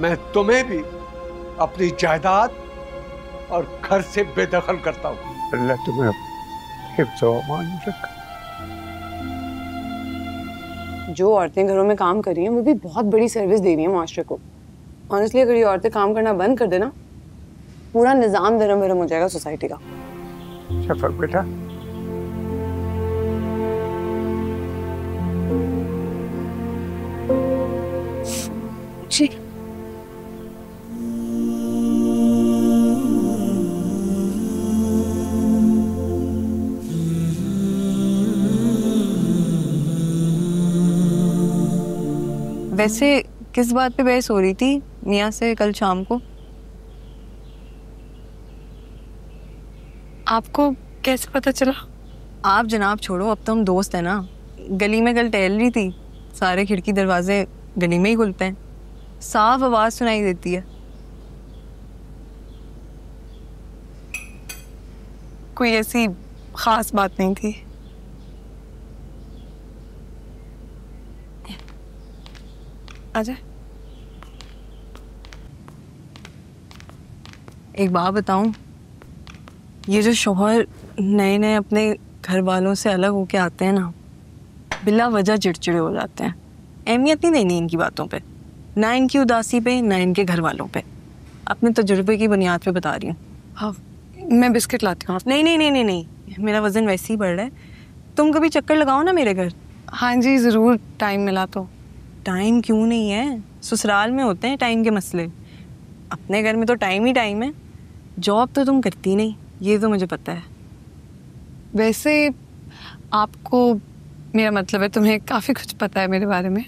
मैं तुम्हें भी अपनी जायदाद और घर से बेदखल करता हूँ। अल्लाह तुम्हें हिफ्ज़ व अमान रखे। जो औरतें घरों में काम कर रही हैं वो भी बहुत बड़ी सर्विस दे रही हैं माशरे को। ऑनेस्टली अगर ये औरतें काम करना बंद कर देना, पूरा निजाम धर्म भरम हो जाएगा सोसाइटी का। शफक बेटा, जी वैसे किस बात पे बहस हो रही थी मियाँ से कल शाम को? आपको कैसे पता चला? आप जनाब छोड़ो, अब तो हम दोस्त हैं ना। गली में कल टहल रही थी, सारे खिड़की दरवाजे गली में ही खुलते हैं, साफ आवाज सुनाई देती है। कोई ऐसी खास बात नहीं थी। आजा। एक बात बताऊं, ये जो शौहर नए नए अपने घर वालों से अलग होके आते हैं ना, बिला वजह चिड़चिड़े हो जाते हैं। अहमियत नहीं देनी इनकी बातों पे, ना इनकी उदासी पे, ना इनके घर वालों पे। अपने तजुर्बे की बुनियाद पे बता रही हूँ। हाँ, मैं बिस्किट लाती हूँ। नहीं नहीं नहीं नहीं नहीं, मेरा वजन वैसे ही बढ़ रहा है। तुम कभी चक्कर लगाओ ना मेरे घर। हाँ जी ज़रूर, टाइम मिला तो। टाइम क्यों नहीं है, ससुराल में होते हैं टाइम के मसले, अपने घर में तो टाइम ही टाइम है। जॉब तो तुम करती नहीं, ये तो मुझे पता है। वैसे आपको मेरा मतलब है तुम्हें काफ़ी कुछ पता है मेरे बारे में।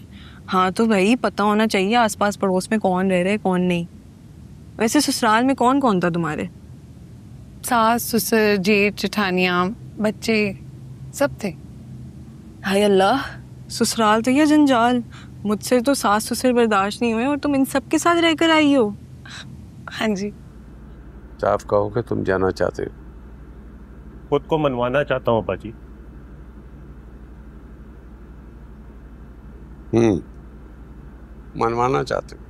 हाँ तो भाई पता होना चाहिए आसपास पड़ोस में कौन रह रहे कौन नहीं। वैसे ससुराल में कौन कौन था तुम्हारे? सास ससुर जेठ जेठानियाँ बच्चे सब थे। हाय अल्लाह, ससुराल तो यह जंजाल। मुझसे तो सास ससुर बर्दाश्त नहीं हुए और तुम इन सब के साथ रहकर आई हो। हाँ जी। साफ कहो कि तुम जाना चाहते हो। खुद को मनवाना चाहता हूँ अब्बा जी। मनवाना चाहते हो,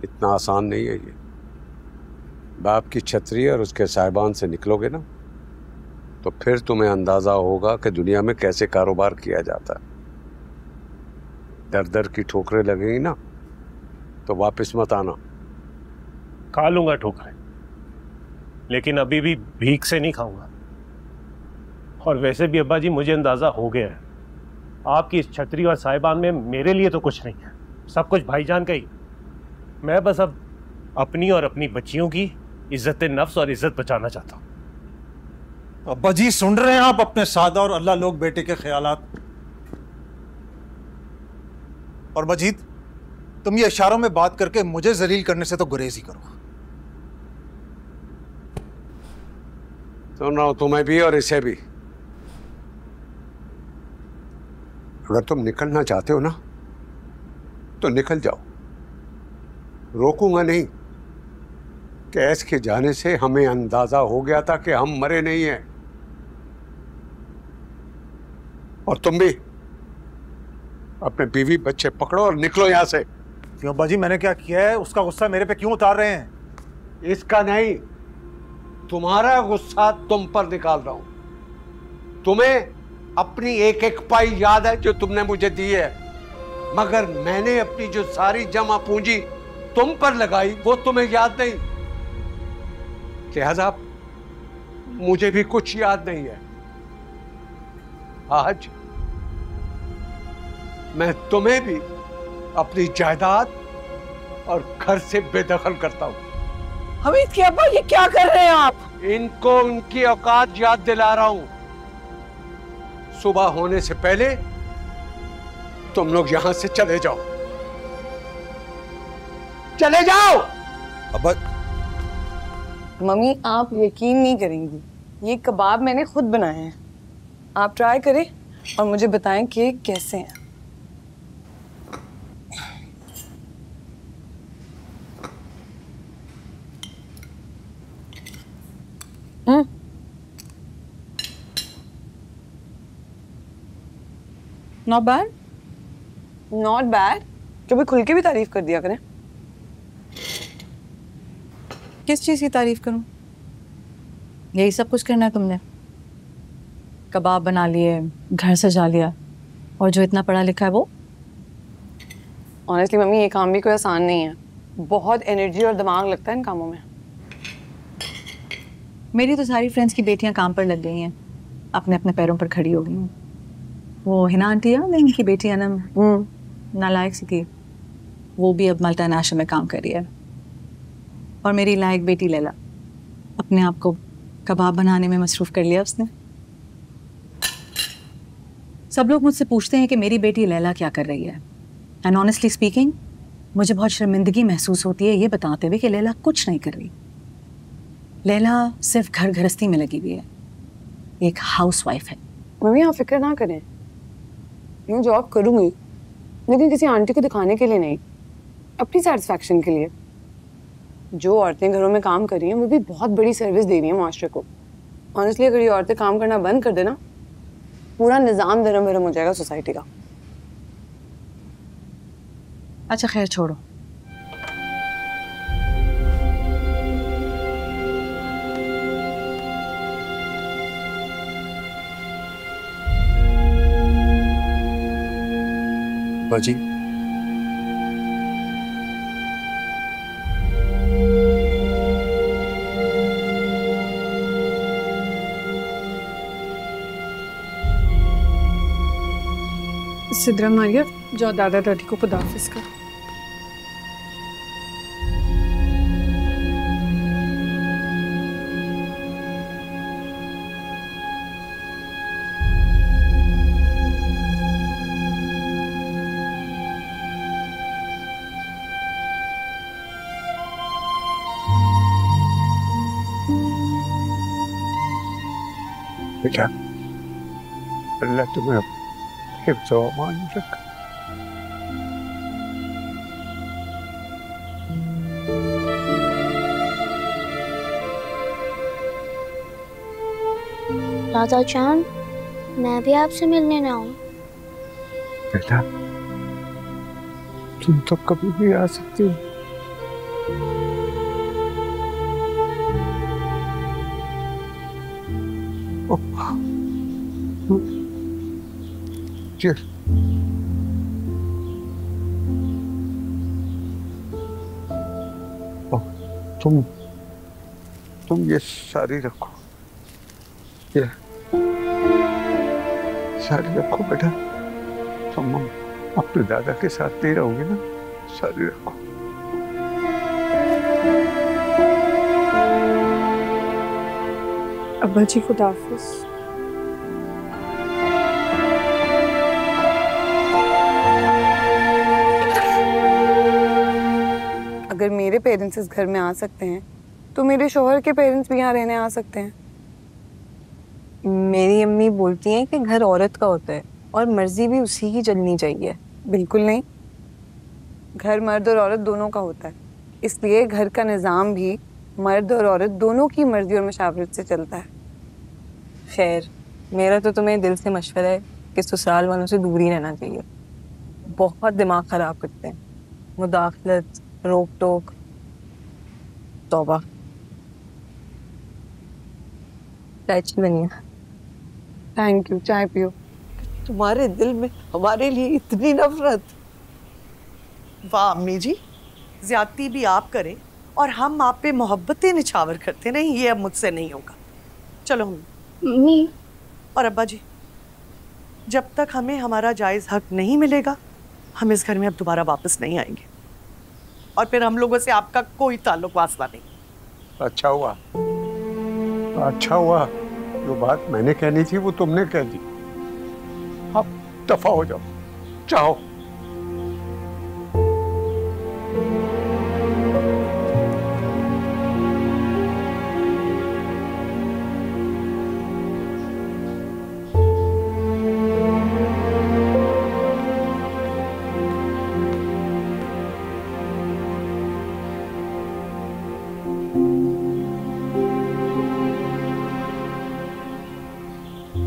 इतना आसान नहीं है ये। बाप की छतरी और उसके साहिबान से निकलोगे ना, तो फिर तुम्हें अंदाजा होगा कि दुनिया में कैसे कारोबार किया जाता है। दर दर की ठोकरें लगेंगी ना, तो वापस मत आना। खा लूंगा ठोकरें, लेकिन अभी भी भीख से नहीं खाऊंगा। और वैसे भी अब्बा जी मुझे अंदाजा हो गया है, आपकी इस छतरी और साहिबान में मेरे लिए तो कुछ नहीं है, सब कुछ भाईजान का ही। मैं बस अब अपनी और अपनी बच्चियों की इज्जत नफ्स और इज्जत बचाना चाहता हूं। अब्बा जी सुन रहे हैं आप अपने सादा और अल्लाह लोग बेटे के ख्यालात? और मजीद, तुम ये इशारों में बात करके मुझे जलील करने से तो गुरेज ही करो। सुन रहा हूं तुम्हें भी और इसे भी। अगर तुम निकलना चाहते हो ना, तो निकल जाओ, रोकूंगा नहीं। कैस के जाने से हमें अंदाजा हो गया था कि हम मरे नहीं हैं। और तुम भी अपने बीवी बच्चे पकड़ो और निकलो यहां से। क्यों अब्बा जी, मैंने क्या किया है? उसका गुस्सा मेरे पे क्यों उतार रहे हैं? इसका नहीं, तुम्हारा गुस्सा तुम पर निकाल रहा हूं। तुम्हें अपनी एक एक पाई याद है जो तुमने मुझे दी है, मगर मैंने अपनी जो सारी जमा पूंजी तुम पर लगाई वो तुम्हें याद नहीं। लिहाजा मुझे भी कुछ याद नहीं है। आज मैं तुम्हें भी अपनी जायदाद और घर से बेदखल करता हूं। हमीद की अब्बा, ये क्या कर रहे हैं आप? इनको उनकी औकात याद दिला रहा हूं। सुबह होने से पहले तुम लोग यहां से चले जाओ, चले जाओ। अब्बा मम्मी आप यकीन नहीं करेंगी, ये कबाब मैंने खुद बनाए हैं। आप ट्राई करें और मुझे बताएं कि कैसे हैं। Not bad, not bad. कभी खुल के भी तारीफ कर दिया करें। किस चीज़ की तारीफ करूं? यही सब कुछ करना है तुमने? कबाब बना लिए, घर सजा लिया, और जो इतना पढ़ा लिखा है वो? ऑनेस्टली मम्मी, ये काम भी कोई आसान नहीं है। बहुत एनर्जी और दिमाग लगता है इन कामों में। मेरी तो सारी फ्रेंड्स की बेटियां काम पर लग गई हैं, अपने अपने पैरों पर खड़ी हो गई हैं। वो हिना आंटी है ना, इनकी बेटी अनम, नालायक सी थी, वो भी अब मल्टीनेशनल में काम कर रही है। और मेरी लायक बेटी लैला, अपने आप को कबाब बनाने में मसरूफ कर लिया उसने। सब लोग मुझसे पूछते हैं कि मेरी बेटी लैला क्या कर रही है, एंड ऑनेस्टली स्पीकिंग मुझे बहुत शर्मिंदगी महसूस होती है ये बताते हुए कि लैला कुछ नहीं कर रही। लैला सिर्फ घर गृहस्थी में लगी हुई है, एक हाउसवाइफ है। मम्मी आप फिक्र ना करें, मैं जॉब करूंगी, लेकिन किसी आंटी को दिखाने के लिए नहीं, अपनी सेटिस्फैक्शन के लिए। जो औरतें घरों में काम कर रही हैं वो भी बहुत बड़ी सर्विस दे रही हैं माशरे को। ऑनेस्टली अगर ये औरतें काम करना बंद कर देना, पूरा निज़ाम धर्म भरम हो जाएगा सोसाइटी का। अच्छा खैर छोड़ो, बाजी सिद्रा मारिया, जाओ दादा दादी को खुदाफिज करो। बेटा, अल्लाह तुम्हें हिफ्ज़ व अमान रखे। दादा जान, मैं भी आपसे मिलने ना आऊं? बेटा, तुम तो कभी भी आ सकती हो। Cheers. तुम ये साड़ी रखो, ये साड़ी रखो बेटा। तुम अपने दादा के साथ नहीं रहोगी ना, साड़ी रखो। अब्बा जी खुदाफिज। अगर मेरे पेरेंट्स इस घर में आ सकते हैं तो मेरे शौहर के पेरेंट्स भी यहाँ रहने आ सकते हैं। मेरी अम्मी बोलती हैं कि घर औरत का होता है और मर्जी भी उसी की चलनी चाहिए। बिल्कुल नहीं, घर मर्द और औरत दोनों का होता है, इसलिए घर का निज़ाम भी मर्द और औरत दोनों की मर्जी और मशावरत से चलता है। खैर, मेरा तो तुम्हें दिल से मशवरा है कि ससुराल वालों से दूर ही रहना चाहिए। बहुत दिमाग खराब करते हैं, मुदाखलत, रोक टोक, तौबा। चाय बनिए। थैंक यू, चाय पियो। तुम्हारे दिल में हमारे लिए इतनी नफरत। वाह अम्मी जी, ज्यादती भी आप करें और हम आप पे मोहब्बतें निछावर करते। नहीं, ये अब मुझसे नहीं होगा। चलो मम्मी और अब्बा जी, जब तक हमें हमारा जायज़ हक नहीं मिलेगा, हम इस घर में अब दोबारा वापस नहीं आएंगे, और फिर हम लोगों से आपका कोई ताल्लुक वास्ता नहीं। अच्छा हुआ, अच्छा हुआ, जो बात मैंने कहनी थी वो तुमने कह दी। अब दफा हो जाओ, चाहो।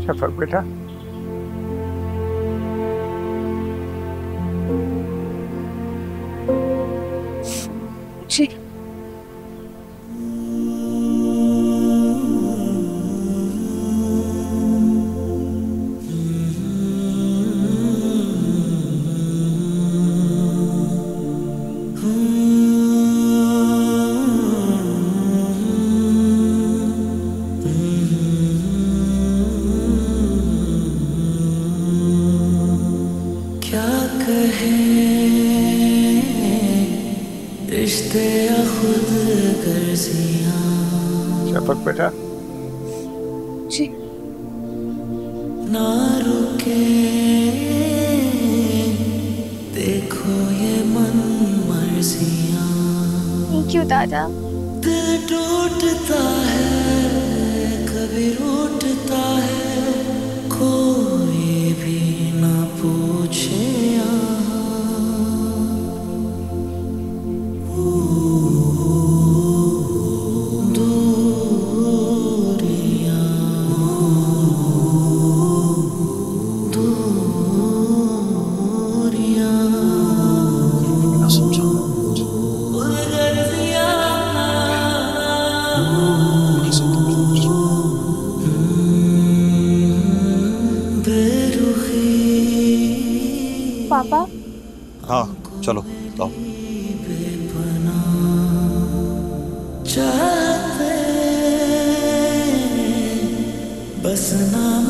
शफक बेटा, जी क्या कहे रिश्ते या खुद गर्जियां। शफक बेटा जी ना रुके देखो ये मन मर्जियां। क्यों दादा? दिल टूटता है कभी रूठता है कोई भी ना पूछे पापा हाँ चलो आओ। चाहते बस नाम